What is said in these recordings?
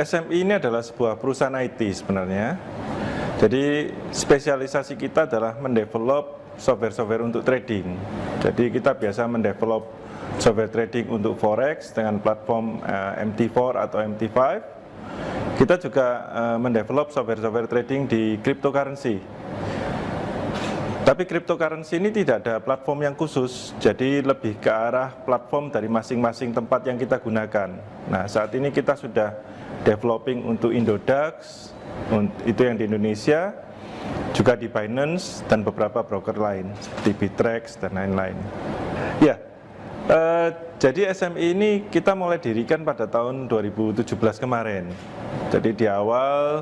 SMI ini adalah sebuah perusahaan IT sebenarnya. Jadi spesialisasi kita adalah mendevelop software-software untuk trading. Jadi kita biasa mendevelop software trading untuk forex dengan platform MT4 atau MT5. Kita juga mendevelop software-software trading di cryptocurrency. Tapi cryptocurrency ini tidak ada platform yang khusus, jadi lebih ke arah platform dari masing-masing tempat yang kita gunakan. Nah, saat ini kita sudah developing untuk Indodax, itu yang di Indonesia, juga di Binance dan beberapa broker lain seperti Bittrex dan lain-lain. Ya, jadi SMI ini kita mulai dirikan pada tahun 2017 kemarin. Jadi di awal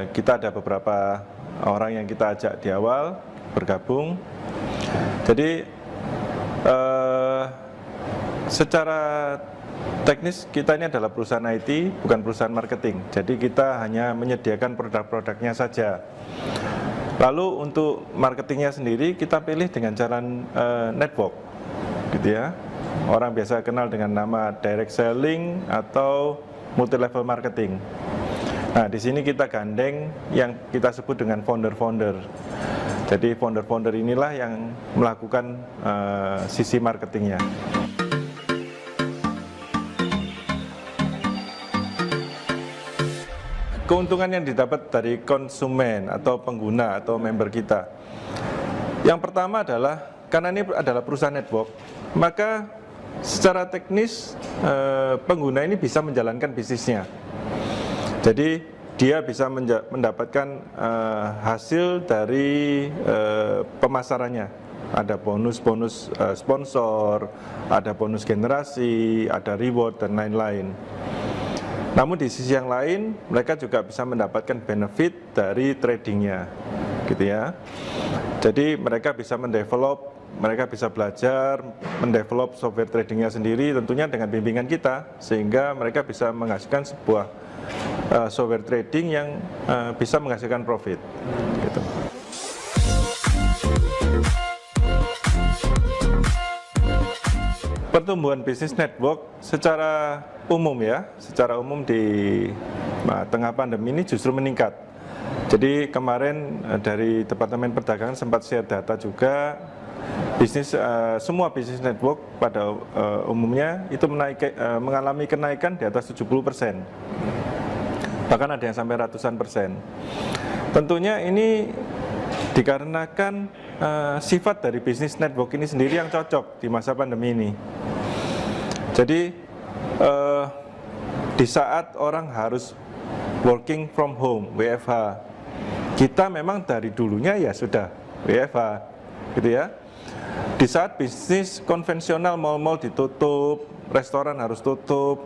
kita ada beberapa orang yang kita ajak di awal bergabung. Jadi secara teknis kita ini adalah perusahaan IT, bukan perusahaan marketing. Jadi kita hanya menyediakan produk-produknya saja. Lalu untuk marketingnya sendiri kita pilih dengan cara network, gitu ya. Orang biasa kenal dengan nama direct selling atau multi level marketing. Nah, di sini kita gandeng yang kita sebut dengan founder-founder. Jadi founder-founder inilah yang melakukan sisi marketingnya. Keuntungan yang didapat dari konsumen atau pengguna atau member kita. Yang pertama adalah, karena ini adalah perusahaan network, maka secara teknis pengguna ini bisa menjalankan bisnisnya. Jadi dia bisa mendapatkan hasil dari pemasarannya. Ada bonus-bonus sponsor, ada bonus generasi, ada reward dan lain-lain. Namun di sisi yang lain, mereka juga bisa mendapatkan benefit dari tradingnya, gitu ya. Jadi mereka bisa mendevelop, mereka bisa belajar, mendevelop software tradingnya sendiri, tentunya dengan bimbingan kita, sehingga mereka bisa menghasilkan sebuah software trading yang bisa menghasilkan profit, gitu. Pertumbuhan bisnis network secara umum ya, secara umum di tengah pandemi ini justru meningkat. Jadi kemarin dari Departemen Perdagangan sempat share data juga, semua bisnis network pada umumnya itu mengalami kenaikan di atas 70%. Bahkan ada yang sampai ratusan persen. Tentunya ini dikarenakan sifat dari bisnis network ini sendiri yang cocok di masa pandemi ini. Jadi di saat orang harus working from home, WFH, kita memang dari dulunya ya sudah WFH, gitu ya. Di saat bisnis konvensional, mal-mal ditutup, restoran harus tutup,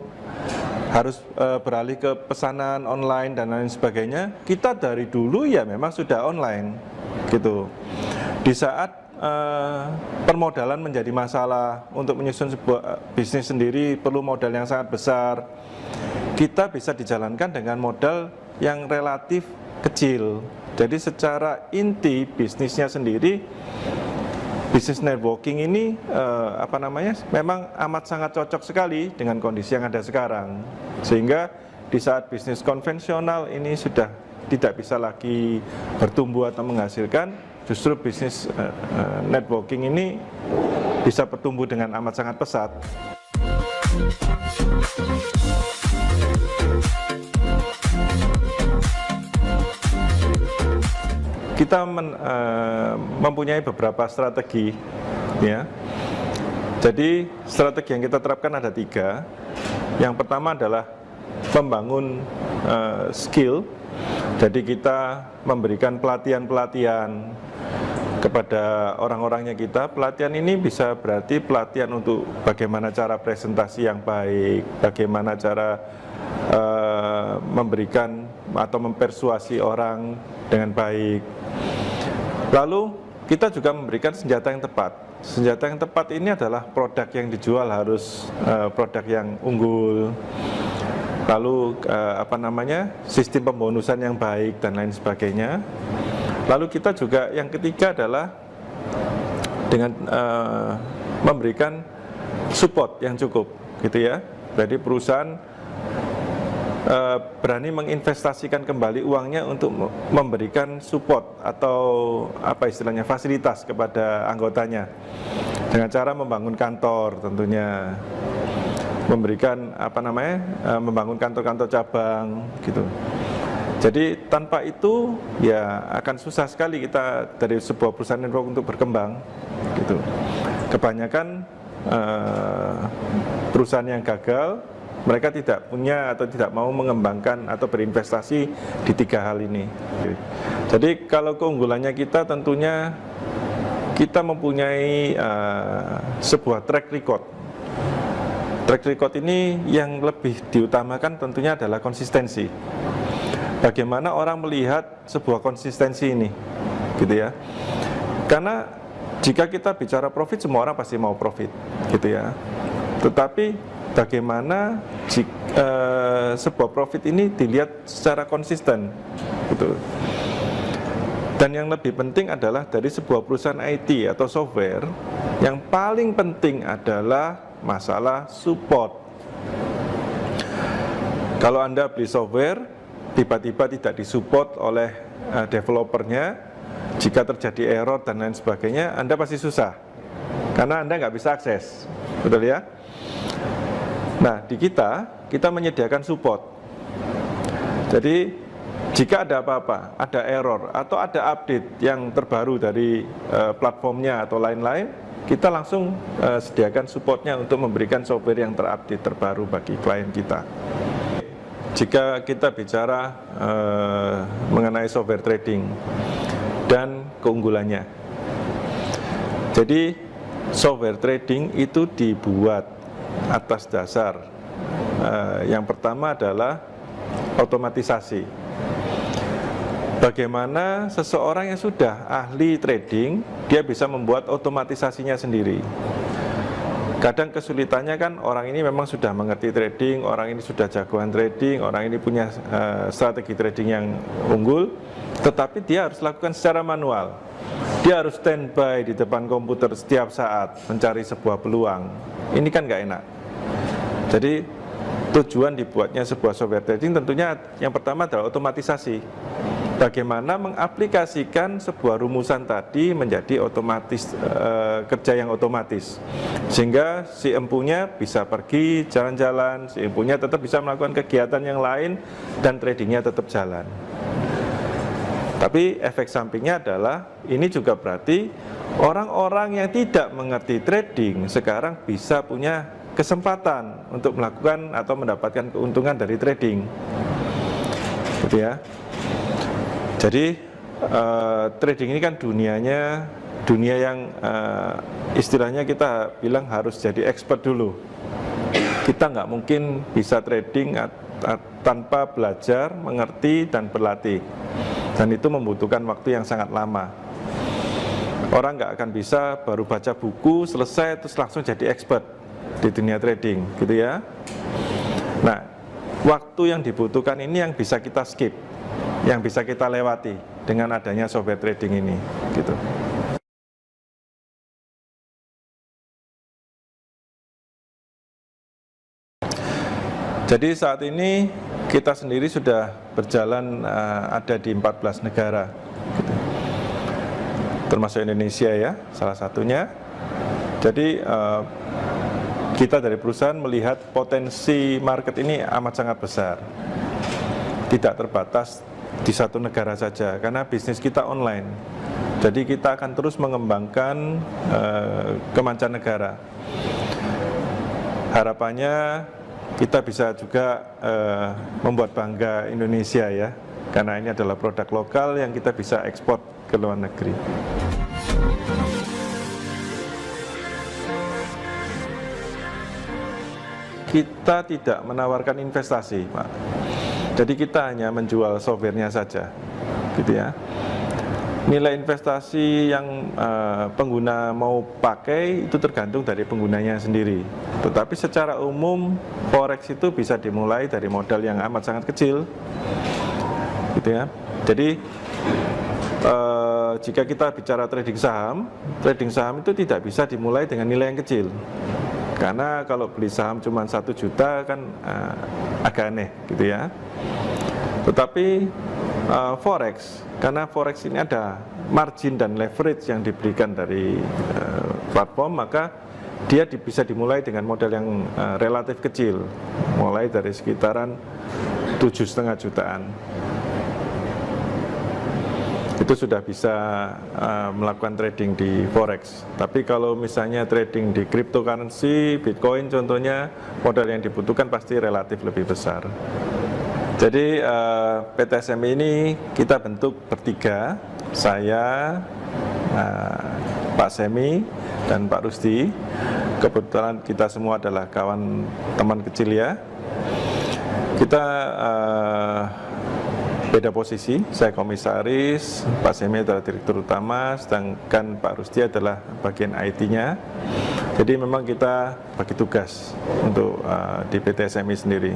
harus beralih ke pesanan online dan lain sebagainya, kita dari dulu ya memang sudah online, gitu. Di saat permodalan menjadi masalah, untuk menyusun sebuah bisnis sendiri perlu modal yang sangat besar, kita bisa dijalankan dengan modal yang relatif kecil. Jadi secara inti bisnisnya sendiri, bisnis networking ini memang amat sangat cocok sekali dengan kondisi yang ada sekarang. Sehingga di saat bisnis konvensional ini sudah tidak bisa lagi bertumbuh atau menghasilkan, justru bisnis networking ini bisa bertumbuh dengan amat sangat pesat. Kita mempunyai beberapa strategi, ya. Jadi strategi yang kita terapkan ada 3. Yang pertama adalah membangun skill. Jadi kita memberikan pelatihan-pelatihan kepada orang-orangnya kita. Pelatihan ini bisa berarti pelatihan untuk bagaimana cara presentasi yang baik, bagaimana cara memberikan atau mempersuasi orang dengan baik. Lalu kita juga memberikan senjata yang tepat. Senjata yang tepat ini adalah produk yang dijual harus produk yang unggul. Lalu sistem pembonusan yang baik dan lain sebagainya. Lalu kita juga yang ketiga adalah dengan memberikan support yang cukup, gitu ya. Jadi perusahaan berani menginvestasikan kembali uangnya untuk memberikan support atau fasilitas kepada anggotanya dengan cara membangun kantor, tentunya memberikan membangun kantor-kantor cabang, gitu. Jadi tanpa itu ya akan susah sekali kita dari sebuah perusahaan network untuk berkembang, gitu. Kebanyakan perusahaan yang gagal, mereka tidak punya atau tidak mau mengembangkan atau berinvestasi di tiga hal ini. Jadi kalau keunggulannya kita tentunya kita mempunyai sebuah track record. Track record ini yang lebih diutamakan tentunya adalah konsistensi. Bagaimana orang melihat sebuah konsistensi ini, gitu ya. Karena jika kita bicara profit, semua orang pasti mau profit, gitu ya. Tetapi bagaimana sebuah profit ini dilihat secara konsisten, gitu. Dan yang lebih penting adalah dari sebuah perusahaan IT atau software, yang paling penting adalah masalah support. Kalau Anda beli software, tiba-tiba tidak disupport oleh developernya, jika terjadi error dan lain sebagainya, Anda pasti susah, karena Anda nggak bisa akses, betul ya? Nah, di kita menyediakan support. Jadi, jika ada apa-apa, ada error, atau ada update yang terbaru dari platformnya atau lain-lain, kita langsung sediakan supportnya untuk memberikan software yang terupdate terbaru bagi klien kita. Jika kita bicara mengenai software trading dan keunggulannya, jadi software trading itu dibuat atas dasar yang pertama adalah otomatisasi. Bagaimana seseorang yang sudah ahli trading, dia bisa membuat otomatisasinya sendiri. Kadang kesulitannya kan orang ini memang sudah mengerti trading, orang ini sudah jagoan trading, orang ini punya strategi trading yang unggul, tetapi dia harus lakukan secara manual. Dia harus standby di depan komputer setiap saat mencari sebuah peluang. Ini kan nggak enak. Jadi tujuan dibuatnya sebuah software trading tentunya yang pertama adalah otomatisasi. Bagaimana mengaplikasikan sebuah rumusan tadi menjadi otomatis, kerja yang otomatis, sehingga si empunya bisa pergi jalan-jalan, si empunya tetap bisa melakukan kegiatan yang lain dan tradingnya tetap jalan. Tapi efek sampingnya adalah ini juga berarti orang-orang yang tidak mengerti trading sekarang bisa punya kesempatan untuk melakukan atau mendapatkan keuntungan dari trading, gitu ya. Jadi trading ini kan dunia yang istilahnya kita bilang harus jadi expert dulu. Kita nggak mungkin bisa trading tanpa belajar, mengerti, dan berlatih. Dan itu membutuhkan waktu yang sangat lama. Orang nggak akan bisa baru baca buku, selesai, terus langsung jadi expert di dunia trading, gitu ya. Nah, waktu yang dibutuhkan ini yang bisa kita skip, yang bisa kita lewati dengan adanya software trading ini, gitu. Jadi saat ini kita sendiri sudah berjalan ada di 14 negara, gitu. Termasuk Indonesia ya, salah satunya. Jadi kita dari perusahaan melihat potensi market ini amat sangat besar, tidak terbatas di satu negara saja, karena bisnis kita online. Jadi kita akan terus mengembangkan ke mancanegara. Harapannya kita bisa juga membuat bangga Indonesia ya, karena ini adalah produk lokal yang kita bisa ekspor ke luar negeri. kita tidak menawarkan investasi, Pak. Jadi kita hanya menjual softwarenya saja, gitu ya. Nilai investasi yang pengguna mau pakai itu tergantung dari penggunanya sendiri. Tetapi secara umum forex itu bisa dimulai dari modal yang amat sangat kecil, gitu ya. Jadi jika kita bicara trading saham itu tidak bisa dimulai dengan nilai yang kecil. Karena kalau beli saham cuma 1 juta kan agak aneh, gitu ya. Tetapi forex, karena forex ini ada margin dan leverage yang diberikan dari platform, maka dia bisa dimulai dengan modal yang relatif kecil, mulai dari sekitaran 7,5 jutaan. Itu sudah bisa melakukan trading di forex. Tapi kalau misalnya trading di cryptocurrency, Bitcoin contohnya, modal yang dibutuhkan pasti relatif lebih besar. Jadi PT SMI ini kita bentuk bertiga, saya, Pak Semi, dan Pak Rusdi. Kebetulan kita semua adalah kawan teman kecil ya. Kita beda posisi, saya komisaris, Pak Semi adalah direktur utama, sedangkan Pak Rusdi adalah bagian IT-nya. Jadi memang kita bagi tugas untuk di PT SMI sendiri.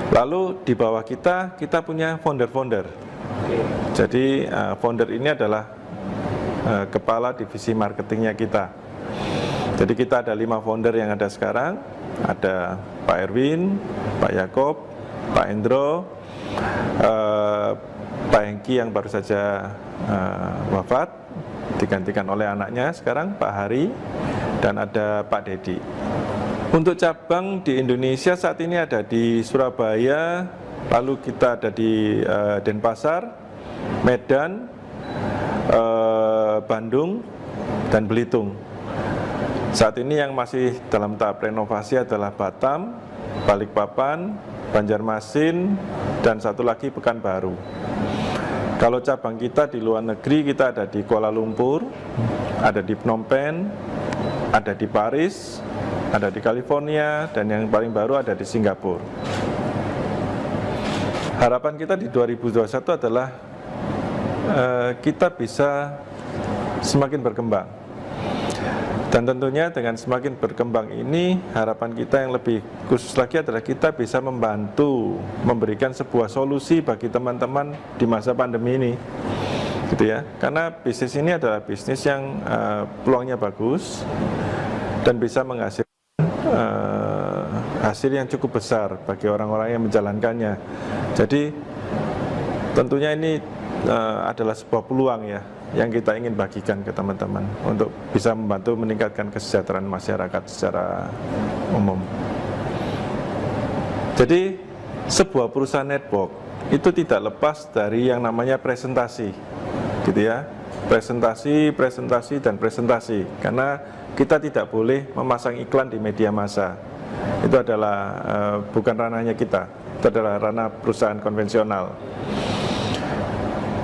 Lalu di bawah kita punya founder-founder. Jadi founder ini adalah kepala divisi marketingnya kita. Jadi kita ada 5 founder yang ada sekarang. Ada Pak Erwin, Pak Yakob, Pak Endro, Pak Hengki yang baru saja wafat, digantikan oleh anaknya sekarang, Pak Hari, dan ada Pak Dedi. Untuk cabang di Indonesia saat ini ada di Surabaya, lalu kita ada di Denpasar, Medan, Bandung, dan Belitung. Saat ini yang masih dalam tahap renovasi adalah Batam, Balikpapan, Banjarmasin, dan satu lagi Pekanbaru. Kalau cabang kita di luar negeri, kita ada di Kuala Lumpur, ada di Phnom Penh, ada di Paris, ada di California, dan yang paling baru ada di Singapura. Harapan kita di 2021 adalah kita bisa semakin berkembang. Dan tentunya dengan semakin berkembang ini, harapan kita yang lebih khusus lagi adalah kita bisa membantu memberikan sebuah solusi bagi teman-teman di masa pandemi ini, gitu ya. Karena bisnis ini adalah bisnis yang peluangnya bagus dan bisa menghasilkan hasil yang cukup besar bagi orang-orang yang menjalankannya. Jadi tentunya ini adalah sebuah peluang ya yang kita ingin bagikan ke teman-teman untuk bisa membantu meningkatkan kesejahteraan masyarakat secara umum. Jadi sebuah perusahaan network itu tidak lepas dari yang namanya presentasi, gitu ya. Presentasi, dan presentasi. Karena kita tidak boleh memasang iklan di media massa. Itu adalah bukan ranahnya kita. Itu adalah ranah perusahaan konvensional.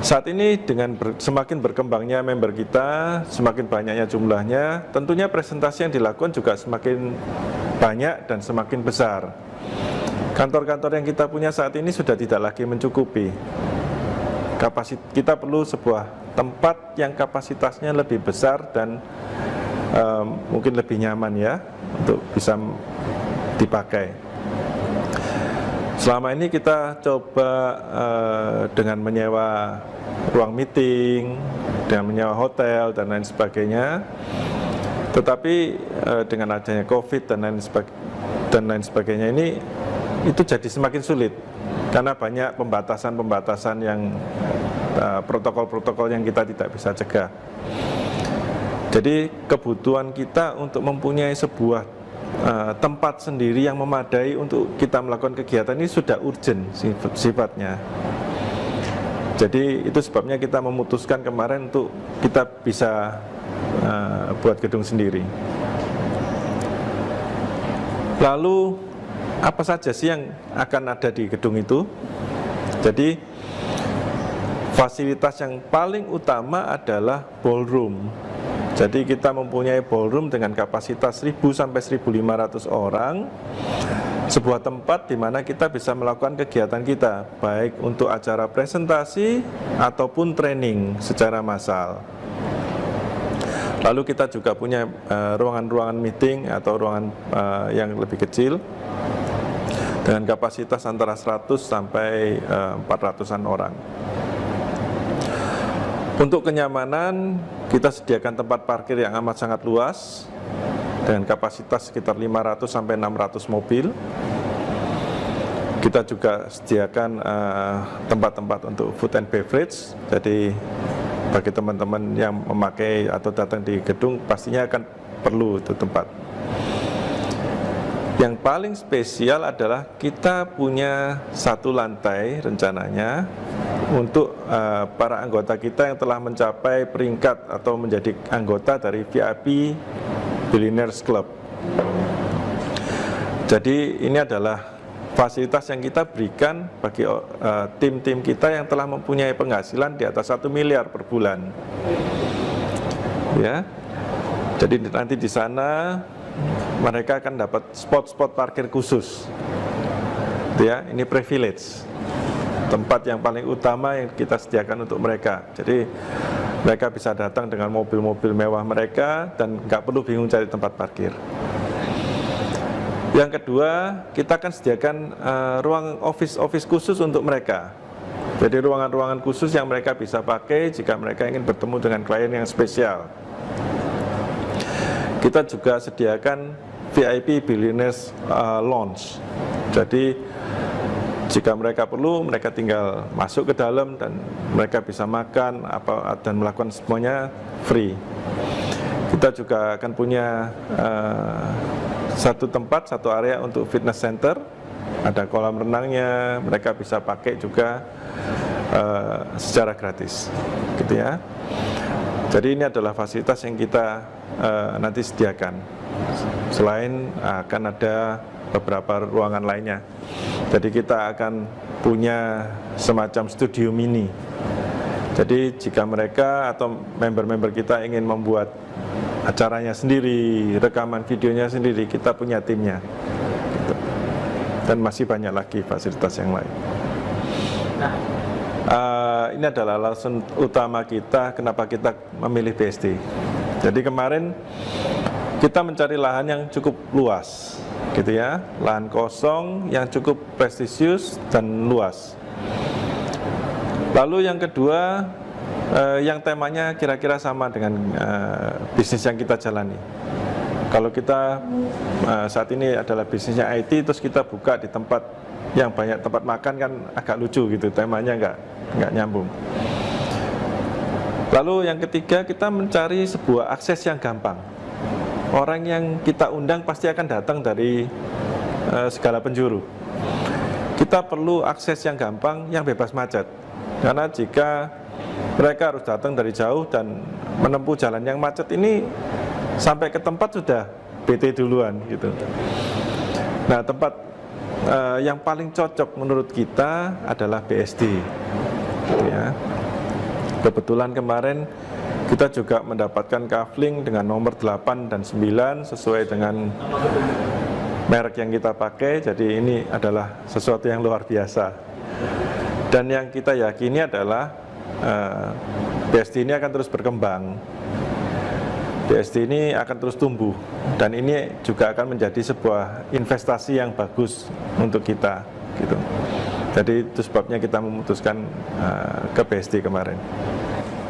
Saat ini dengan semakin berkembangnya member kita, semakin banyaknya jumlahnya, tentunya presentasi yang dilakukan juga semakin banyak dan semakin besar. Kantor-kantor yang kita punya saat ini sudah tidak lagi mencukupi. Kita perlu sebuah tempat yang kapasitasnya lebih besar dan mungkin lebih nyaman ya untuk bisa dipakai. Selama ini kita coba dengan menyewa ruang meeting, dengan menyewa hotel dan lain sebagainya. Tetapi dengan adanya COVID dan lain sebagainya ini itu jadi semakin sulit karena banyak pembatasan-pembatasan yang protokol-protokol yang kita tidak bisa cegah. Jadi kebutuhan kita untuk mempunyai sebuah tempat sendiri yang memadai untuk kita melakukan kegiatan ini sudah urgent sifatnya. Jadi itu sebabnya kita memutuskan kemarin untuk kita bisa buat gedung sendiri. Lalu apa saja sih yang akan ada di gedung itu? Jadi fasilitas yang paling utama adalah ballroom. Jadi kita mempunyai ballroom dengan kapasitas 1.000 sampai 1.500 orang, sebuah tempat di mana kita bisa melakukan kegiatan kita, baik untuk acara presentasi ataupun training secara massal. Lalu kita juga punya ruangan-ruangan meeting atau ruangan yang lebih kecil dengan kapasitas antara 100 sampai 400-an orang. Untuk kenyamanan, kita sediakan tempat parkir yang amat sangat luas dengan kapasitas sekitar 500 sampai 600 mobil. Kita juga sediakan tempat-tempat untuk food and beverage. Jadi bagi teman-teman yang memakai atau datang di gedung pastinya akan perlu itu tempat. Yang paling spesial adalah kita punya satu lantai rencananya untuk para anggota kita yang telah mencapai peringkat atau menjadi anggota dari VIP Billionaires Club. Jadi ini adalah fasilitas yang kita berikan bagi tim-tim kita yang telah mempunyai penghasilan di atas 1 miliar per bulan. Ya, jadi nanti di sana mereka akan dapat spot-spot parkir khusus. Ya, ini privilege, tempat yang paling utama yang kita sediakan untuk mereka. Jadi mereka bisa datang dengan mobil-mobil mewah mereka dan nggak perlu bingung cari tempat parkir. Yang kedua, kita akan sediakan ruang office khusus untuk mereka. Jadi ruangan-ruangan khusus yang mereka bisa pakai jika mereka ingin bertemu dengan klien yang spesial. Kita juga sediakan VIP Billionaires Lounge. Jadi jika mereka perlu, mereka tinggal masuk ke dalam dan mereka bisa makan dan melakukan semuanya free. Kita juga akan punya satu tempat, satu area untuk fitness center. Ada kolam renangnya, mereka bisa pakai juga secara gratis, gitu ya. Jadi ini adalah fasilitas yang kita nanti sediakan. Selain akan ada beberapa ruangan lainnya. Jadi kita akan punya semacam studio mini. Jadi jika mereka atau member-member kita ingin membuat acaranya sendiri, rekaman videonya sendiri, kita punya timnya. Gitu. Dan masih banyak lagi fasilitas yang lain. Ini adalah alasan utama kita kenapa kita memilih BSD. Jadi kemarin kita mencari lahan yang cukup luas, gitu ya, lahan kosong yang cukup prestisius dan luas. Lalu yang kedua, yang temanya kira-kira sama dengan bisnis yang kita jalani. Kalau kita saat ini adalah bisnisnya IT, terus kita buka di tempat yang banyak tempat makan kan agak lucu gitu, temanya nggak nyambung. Lalu yang ketiga, kita mencari sebuah akses yang gampang. Orang yang kita undang pasti akan datang dari segala penjuru. Kita perlu akses yang gampang, yang bebas macet. Karena jika mereka harus datang dari jauh dan menempuh jalan yang macet ini, sampai ke tempat sudah BT duluan gitu. Nah, tempat yang paling cocok menurut kita adalah BSD, gitu ya. Kebetulan kemarin kita juga mendapatkan kafling dengan nomor 8 dan 9 sesuai dengan merek yang kita pakai. Jadi ini adalah sesuatu yang luar biasa. Dan yang kita yakini adalah BSD ini akan terus berkembang. BSD ini akan terus tumbuh dan ini juga akan menjadi sebuah investasi yang bagus untuk kita, gitu. Jadi itu sebabnya kita memutuskan ke BSD kemarin.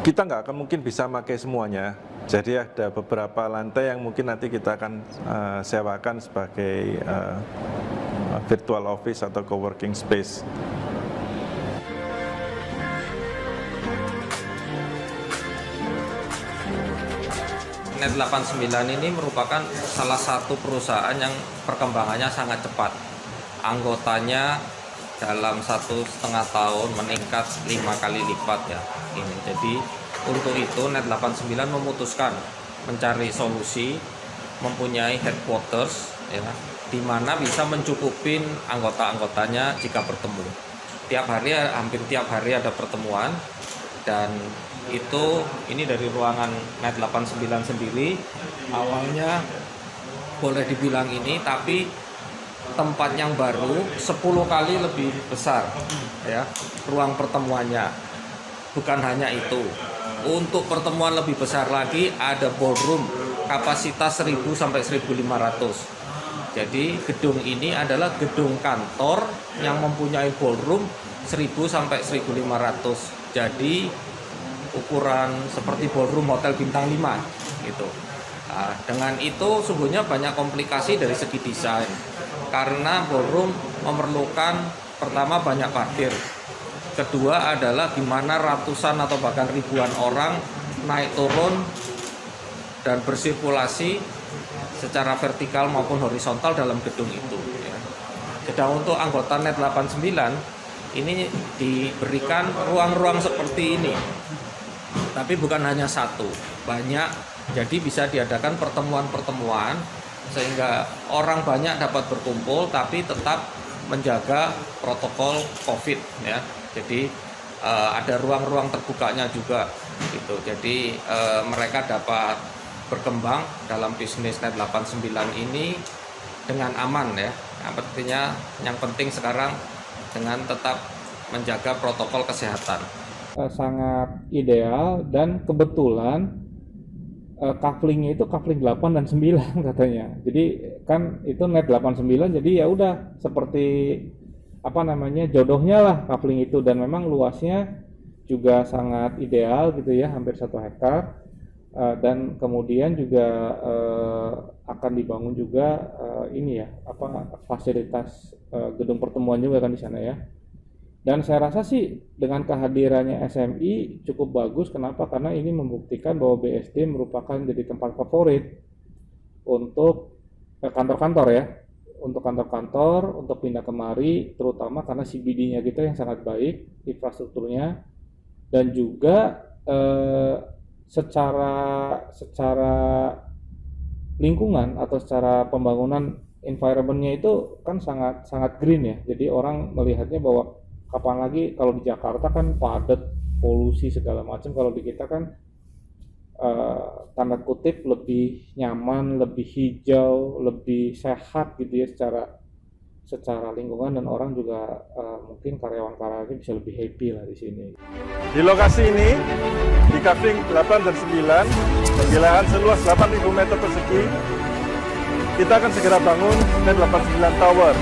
Kita nggak akan mungkin bisa pakai semuanya. Jadi ada beberapa lantai yang mungkin nanti kita akan sewakan sebagai virtual office atau coworking space. Net89 ini merupakan salah satu perusahaan yang perkembangannya sangat cepat. Anggotanya dalam 1,5 tahun meningkat 5 kali lipat ya. Jadi untuk itu Net89 memutuskan mencari solusi, mempunyai headquarters ya, di mana bisa mencukupin anggota-anggotanya jika bertemu. Hampir tiap hari ada pertemuan dan ini dari ruangan Net 89 sendiri. Awalnya boleh dibilang ini, tapi tempat yang baru 10 kali lebih besar ya ruang pertemuannya. Bukan hanya itu, untuk pertemuan lebih besar lagi ada ballroom kapasitas 1000 sampai 1500. Jadi gedung ini adalah gedung kantor yang mempunyai ballroom 1000 sampai 1500. Jadi ukuran seperti ballroom hotel bintang 5 gitu. Nah, dengan itu sungguhnya banyak komplikasi dari segi desain. Karena ballroom memerlukan pertama banyak parkir. Kedua adalah gimana ratusan atau bahkan ribuan orang naik turun dan bersirkulasi secara vertikal maupun horizontal dalam gedung itu ya. Sedang untuk anggota Net 89 ini diberikan ruang-ruang seperti ini, tapi bukan hanya satu, banyak. Jadi bisa diadakan pertemuan-pertemuan sehingga orang banyak dapat berkumpul tapi tetap menjaga protokol COVID ya. Jadi ada ruang-ruang terbukanya juga gitu. Jadi mereka dapat berkembang dalam bisnis Net 89 ini dengan aman ya. Yang penting sekarang dengan tetap menjaga protokol kesehatan. Sangat ideal dan kebetulan couplingnya itu coupling 8 dan 9 katanya. Jadi kan itu Net 89, jadi ya udah seperti jodohnya lah coupling itu, dan memang luasnya juga sangat ideal gitu ya, hampir 1 hektar. Dan kemudian juga akan dibangun juga fasilitas gedung pertemuan juga kan di sana ya. Dan saya rasa sih dengan kehadirannya SMI cukup bagus. Kenapa? Karena ini membuktikan bahwa BSD merupakan jadi tempat favorit untuk kantor-kantor ya, untuk kantor-kantor untuk pindah kemari, terutama karena CBD-nya kita yang sangat baik infrastrukturnya, dan juga secara lingkungan atau secara pembangunan environment-nya itu kan sangat green ya. Jadi orang melihatnya bahwa kapan lagi kalau di Jakarta kan padat, polusi segala macam. Kalau di kita kan tanda kutip lebih nyaman, lebih hijau, lebih sehat gitu ya secara lingkungan, dan orang juga mungkin karyawan-karyawannya bisa lebih happy lah di sini. Di lokasi ini, di coupling 8 dan 9, perkiraan seluas 8.000 meter persegi, kita akan segera bangun Net 89 Tower.